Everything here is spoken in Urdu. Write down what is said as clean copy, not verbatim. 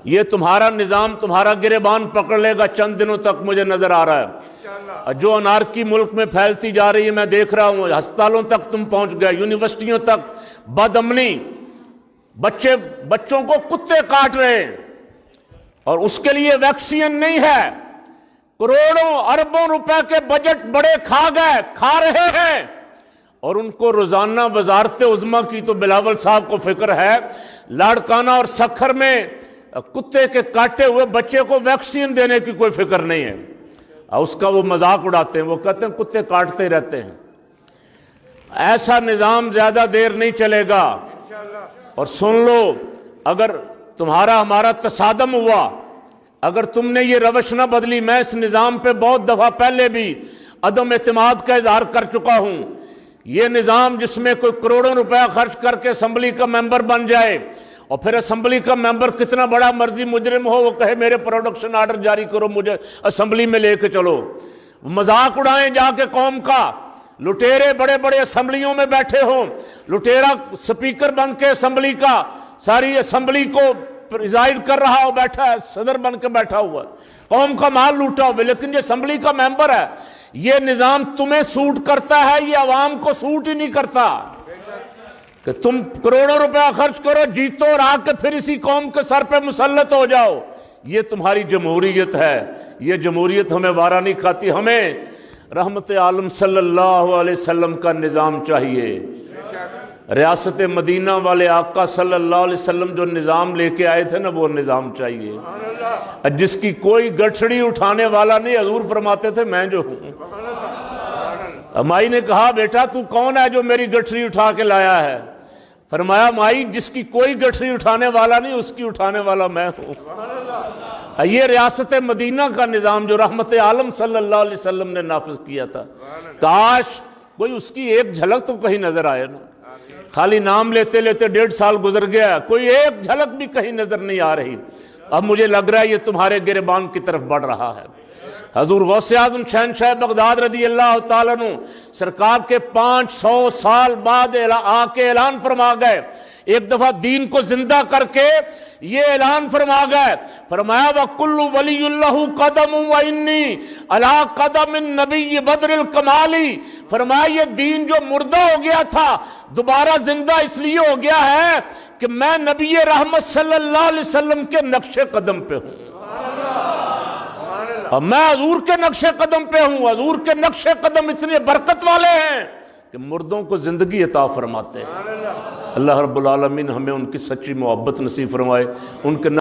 یہ تمہارا نظام تمہارا گریبان پکڑ لے گا چند دنوں تک، مجھے نظر آ رہا ہے۔ جو انارکی ملک میں پھیلتی جا رہی ہے میں دیکھ رہا ہوں، ہسپتالوں تک تم پہنچ گئے، یونیورسٹیوں تک بد امنی، بچوں کو کتے کاٹ رہے ہیں، اور اس کے لیے ویکسین نہیں ہے۔ کروڑوں اربوں روپے کے بجٹ بڑے کھا رہے ہیں، اور ان کو روزانہ وزارت عظمیٰ کی تو بلاول صاحب کو فکر ہے، لاڑکانہ اور سکھر میں کتے کے کاٹے ہوئے بچے کو ویکسین دینے کی کوئی فکر نہیں ہے، اس کا وہ مذاق اڑاتے ہیں، وہ کہتے ہیں کتے کاٹتے رہتے ہیں۔ ایسا نظام زیادہ دیر نہیں چلے گا، اور سن لو، اگر تمہارا ہمارا تصادم ہوا، اگر تم نے یہ روش نہ بدلی، میں اس نظام پہ بہت دفعہ پہلے بھی عدم اعتماد کا اظہار کر چکا ہوں۔ یہ نظام جس میں کوئی کروڑوں روپے خرچ کر کے اسمبلی کا ممبر بن جائے، اور پھر اسمبلی کا ممبر کتنا بڑا مرضی مجرم ہو، وہ کہے میرے پروڈکشن آرڈر جاری کرو، مجھے اسمبلی میں لے کے چلو، مذاق اڑائیں جا کے قوم کا، لٹیرے بڑے بڑے اسمبلیوں میں بیٹھے ہوں، لٹیرا سپیکر بن کے اسمبلی کا ساری اسمبلی کو پریزائڈ کر رہا ہو، بیٹھا ہے، صدر بن کے بیٹھا ہوا، قوم کا مال لوٹا ہوا، لیکن یہ اسمبلی کا ممبر ہے۔ یہ نظام تمہیں سوٹ کرتا ہے، یہ عوام کو سوٹ ہی نہیں کرتا کہ تم کروڑوں روپے خرچ کرو، جیتو، اور آ کے پھر اسی قوم کے سر پہ مسلط ہو جاؤ۔ یہ تمہاری جمہوریت ہے، یہ جمہوریت ہمیں وارا نہیں کھاتی۔ ہمیں رحمت عالم صلی اللہ علیہ وسلم کا نظام چاہیے، ریاست مدینہ والے آقا صلی اللہ علیہ وسلم جو نظام لے کے آئے تھے نا، وہ نظام چاہیے، جس کی کوئی گٹھڑی اٹھانے والا نہیں۔ حضور فرماتے تھے میں جو ہوں۔ مائی نے کہا بیٹا تو کون ہے جو میری گٹھڑی اٹھا کے لایا ہے؟ فرمایا مائی جس کی کوئی گٹھڑی اٹھانے والا نہیں، اس کی اٹھانے والا میں ہوں۔ یہ ریاست مدینہ کا نظام جو رحمت عالم صلی اللہ علیہ وسلم نے نافذ کیا تھا، کاش کوئی اس کی ایک جھلک تو کہیں نظر آئے نا۔ خالی نام لیتے لیتے 1.5 سال گزر گیا، کوئی ایک جھلک بھی کہیں نظر نہیں آ رہی۔ اب مجھے لگ رہا ہے یہ تمہارے گریبان کی طرف بڑھ رہا ہے۔ حضور غوث اعظم شہنشاہ بغداد رضی اللہ تعالیٰ عنہ سرکار کے 500 سال بعد آ کے اعلان فرما گئے، ایک دفعہ دین کو زندہ کر کے یہ اعلان فرما گئے، فرمایا وَكُلُّ وَلِيُّ اللَّهُ قَدَمٌ وَإِنِّي عَلَىٰ قَدَمِ النَّبِيِّ بَدْرِ الْكَمَالِ۔ فرمایا یہ دین جو مردہ ہو گیا تھا دوبارہ زندہ اس لیے ہو گیا ہے کہ میں نبی رحمت صلی اللہ علیہ وسلم کے نقش قدم پہ ہوں، اور میں حضور کے نقش قدم پہ ہوں۔ حضور کے نقش قدم اتنے برکت والے ہیں کہ مردوں کو زندگی عطا فرماتے ہیں۔ اللہ رب العالمین ہمیں ان کی سچی محبت نصیب فرمائے، ان کے